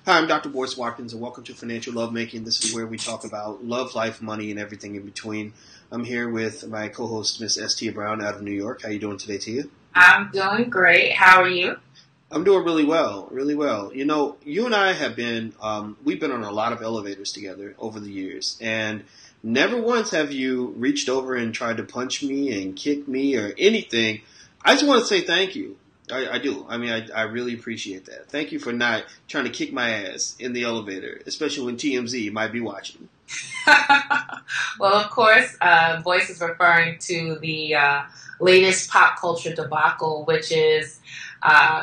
Hi, I'm Dr. Boyce, Watkins, and welcome to Financial Lovemaking. This is where we talk about love, life, money, and everything in between. I'm here with my co-host, Miss S.T. Brown out of New York. How you doing today, Tia? I'm doing great. How are you? I'm doing really well, really well. You know, you and I have been, we've been on a lot of elevators together over the years, and never once have you reached over and tried to punch me and kick me or anything. I just want to say thank you. I do. I mean, I really appreciate that. Thank you for not trying to kick my ass in the elevator, especially when TMZ might be watching. Well, of course, Boyce is referring to the latest pop culture debacle, which is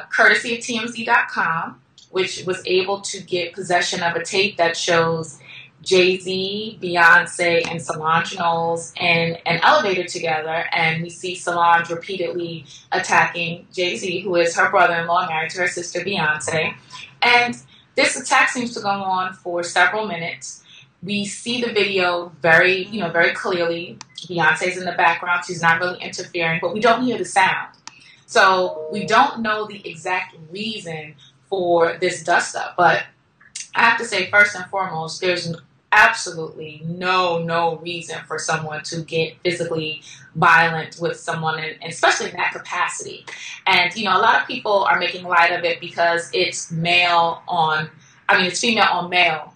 courtesy of TMZ.com, which was able to get possession of a tape that shows Jay-Z, Beyonce, and Solange Knowles in an elevator together, and we see Solange repeatedly attacking Jay-Z, who is her brother-in-law married to her sister Beyonce. And this attack seems to go on for several minutes. We see the video very clearly. Beyonce's in the background. She's not really interfering, but we don't hear the sound. So we don't know the exact reason for this dust-up. But I have to say, first and foremost, there's absolutely no reason for someone to get physically violent with someone, and especially in that capacity. And, a lot of people are making light of it because it's female on male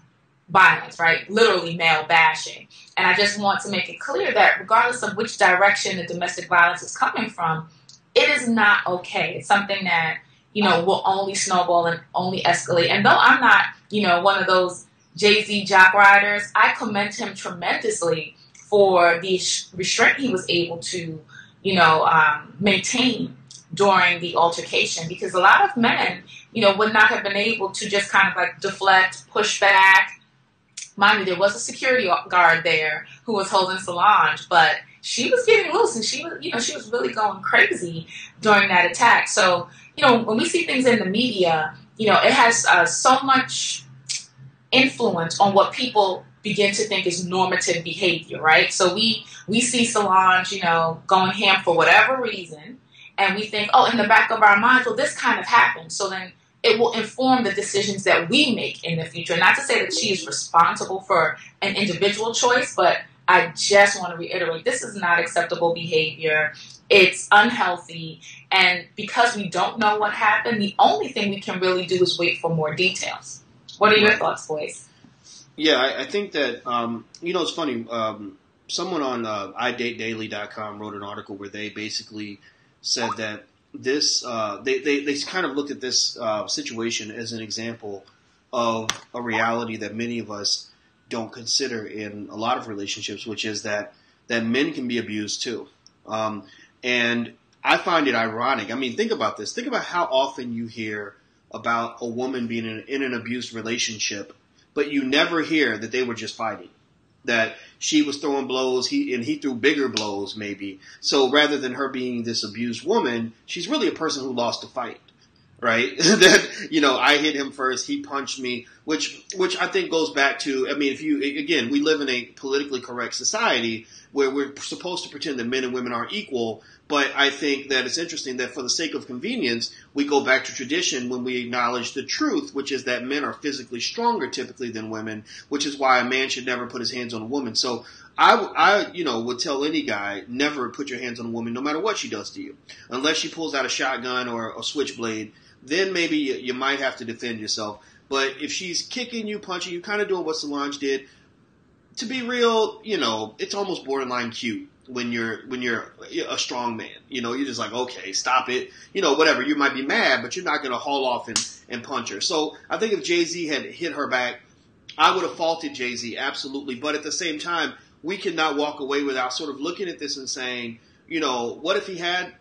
violence, right? Literally male bashing. And I just want to make it clear that regardless of which direction the domestic violence is coming from, it is not okay. It's something that, will only snowball and only escalate. And though I'm not, one of those Jay-Z jock riders, I commend him tremendously for the restraint he was able to, maintain during the altercation, because a lot of men, would not have been able to just kind of like deflect, push back. Mind you, there was a security guard there who was holding Solange, but she was getting loose and she was really going crazy during that attack. So, when we see things in the media, it has so much influence on what people begin to think is normative behavior, right? So we see Solange, going ham for whatever reason, and we think, oh, in the back of our minds, well, this kind of happened. So then it will inform the decisions that we make in the future. Not to say that she is responsible for an individual choice, but I just want to reiterate, this is not acceptable behavior. It's unhealthy. And because we don't know what happened, the only thing we can really do is wait for more details. What are your thoughts, Boyce? Yeah, I think that, it's funny. Someone on iDateDaily.com wrote an article where they basically said that this, they kind of looked at this situation as an example of a reality that many of us don't consider in a lot of relationships, which is that men can be abused too. And I find it ironic. I mean, think about this. Think about how often you hear about a woman being in an abused relationship, but you never hear that they were just fighting, that she was throwing blows, he threw bigger blows maybe. So rather than her being this abused woman, she's really a person who lost a fight, right? That, I hit him first, he punched me, which I think goes back to, I mean, we live in a politically correct society where we're supposed to pretend that men and women are equal. But I think that it's interesting that for the sake of convenience, we go back to tradition when we acknowledge the truth, which is that men are physically stronger typically than women, which is why a man should never put his hands on a woman. So I would tell any guy, never put your hands on a woman, no matter what she does to you, unless she pulls out a shotgun or a switchblade. Then maybe you might have to defend yourself. But if she's kicking you, punching you, kind of doing what Solange did, to be real, it's almost borderline cute. When you're a strong man, you're just like, okay, stop it, whatever. You might be mad, but you're not going to haul off and punch her. So I think if Jay-Z had hit her back, I would have faulted Jay-Z, absolutely. But at the same time, we cannot walk away without sort of looking at this and saying, what if he had,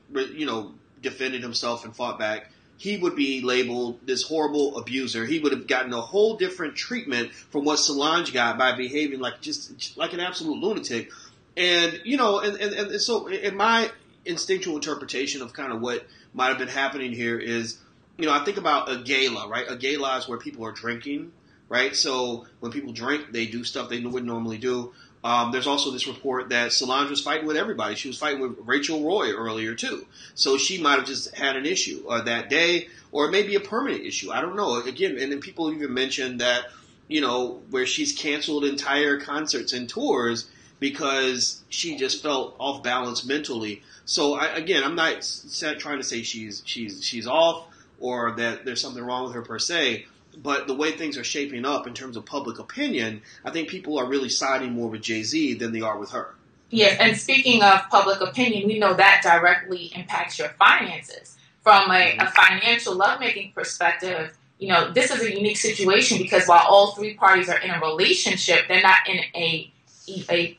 defended himself and fought back? He would be labeled this horrible abuser. He would have gotten a whole different treatment from what Solange got by behaving like an absolute lunatic. And, and so in my instinctual interpretation of kind of what might have been happening here is, I think about a gala, right? A gala is where people are drinking, right? So when people drink, they do stuff they wouldn't normally do. There's also this report that Solange was fighting with everybody. She was fighting with Rachel Roy earlier too. So she might have just had an issue that day, or maybe a permanent issue. I don't know. Again, and then people even mentioned that, where she's canceled entire concerts and tours because she just felt off balance mentally. So I'm not trying to say she's off or that there's something wrong with her per se. But the way things are shaping up in terms of public opinion, I think people are really siding more with Jay-Z than they are with her. Yes, and speaking of public opinion, we know that directly impacts your finances. From a financial lovemaking perspective, this is a unique situation because while all three parties are in a relationship, they're not in a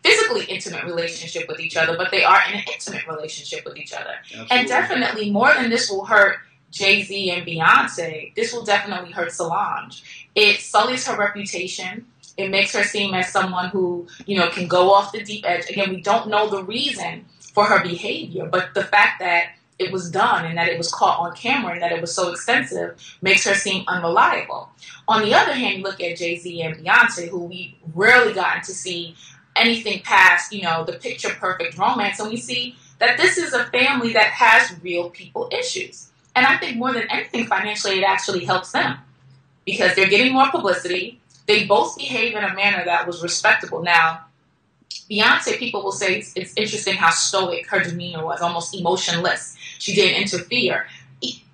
physically intimate relationship with each other, but they are in an intimate relationship with each other. Absolutely. And definitely more than this will hurt Jay-Z and Beyonce, this will definitely hurt Solange. It sullies her reputation. It makes her seem as someone who, can go off the deep edge. Again, we don't know the reason for her behavior, but the fact that it was done and that it was caught on camera and that it was so extensive makes her seem unreliable. On the other hand, you look at Jay-Z and Beyonce, who we rarely gotten to see anything past, the picture-perfect romance, and we see that this is a family that has real people issues. And I think more than anything, financially, it actually helps them because they're getting more publicity. They both behave in a manner that was respectable. Now, Beyonce, people will say it's interesting how stoic her demeanor was, almost emotionless. She didn't interfere.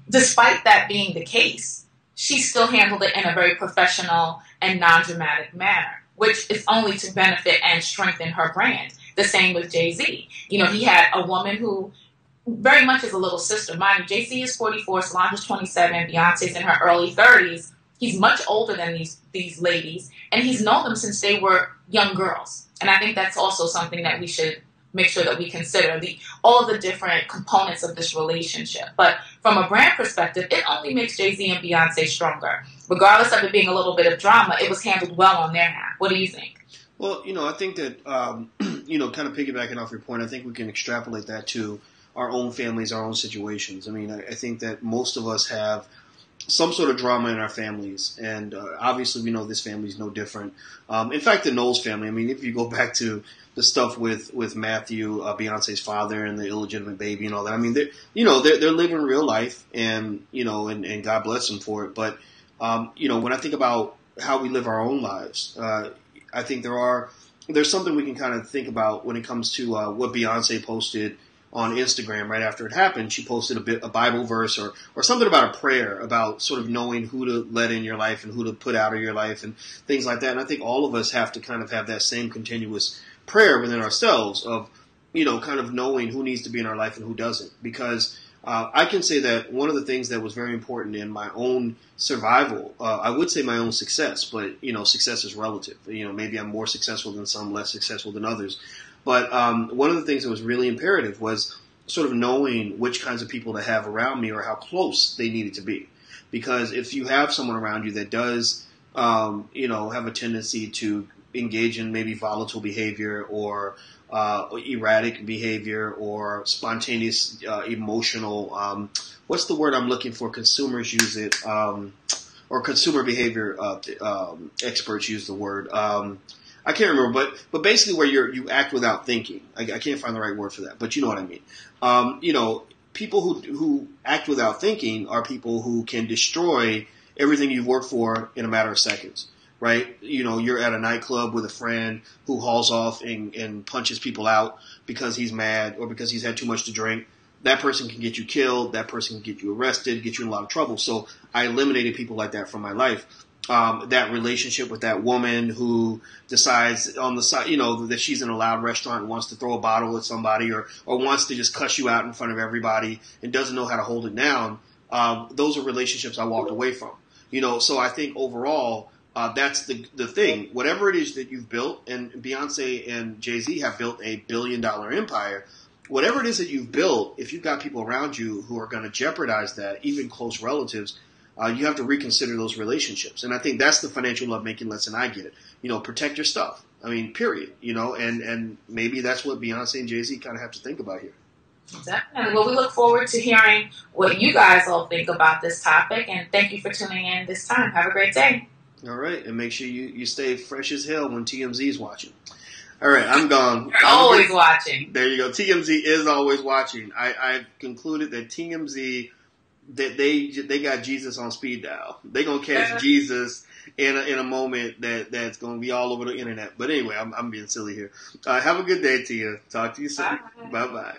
Despite that being the case, she still handled it in a very professional and non-dramatic manner, which is only to benefit and strengthen her brand. The same with Jay-Z. He had a woman who very much is a little sister. Mind you, Jay-Z is 44, Solange is 27, Beyonce's in her early 30s. He's much older than these ladies, and he's known them since they were young girls. And I think that's also something that we should make sure that we consider, all of the different components of this relationship. But from a brand perspective, it only makes Jay-Z and Beyonce stronger. Regardless of it being a little bit of drama, it was handled well on their half. What do you think? Well, I think that, kind of piggybacking off your point, I think we can extrapolate that to our own families, our own situations. I mean, I think that most of us have some sort of drama in our families, and obviously we know this family is no different. In fact, the Knowles family, I mean, if you go back to the stuff with Matthew, Beyonce's father, and the illegitimate baby and all that, I mean, they're living real life, and and God bless them for it. But when I think about how we live our own lives, I think there's something we can kind of think about when it comes to what Beyonce posted on Instagram right after it happened. She posted a Bible verse or something about a prayer about sort of knowing who to let in your life and who to put out of your life and things like that. And I think all of us have to kind of have that same continuous prayer within ourselves of, kind of knowing who needs to be in our life and who doesn't. Because I can say that one of the things that was very important in my own survival, I would say my own success, but, success is relative. Maybe I'm more successful than some, less successful than others. But one of the things that was really imperative was sort of knowing which kinds of people to have around me or how close they needed to be. Because if you have someone around you that does, have a tendency to engage in maybe volatile behavior or erratic behavior or spontaneous emotional, what's the word I'm looking for? Consumers use it, or consumer behavior experts use the word. I can't remember, but basically where you act without thinking. I can't find the right word for that, but you know what I mean. People who act without thinking are people who can destroy everything you've worked for in a matter of seconds, right? You're at a nightclub with a friend who hauls off and punches people out because he's mad or because he's had too much to drink. That person can get you killed. That person can get you arrested, get you in a lot of trouble. So I eliminated people like that from my life. That relationship with that woman who decides on the side, that she's in a loud restaurant and wants to throw a bottle at somebody or wants to just cuss you out in front of everybody and doesn't know how to hold it down. Those are relationships I walked away from. So I think overall, that's the thing. Whatever it is that you've built, and Beyonce and Jay-Z have built a $1 billion empire. Whatever it is that you've built, if you've got people around you who are going to jeopardize that, even close relatives, you have to reconsider those relationships. And I think that's the financial lovemaking lesson I get. Protect your stuff. I mean, period. And maybe that's what Beyonce and Jay-Z kind of have to think about here. Definitely. Well, we look forward to hearing what you guys all think about this topic. And thank you for tuning in this time. Have a great day. All right. And make sure you stay fresh as hell when TMZ is watching. All right, I'm gone. You're always watching. There you go. TMZ is always watching. I've concluded that TMZ, that they got Jesus on speed dial. They're gonna catch Jesus in a moment that's gonna be all over the internet. But anyway, I'm being silly here. Have a good day, Tia. Talk to you soon. Bye bye.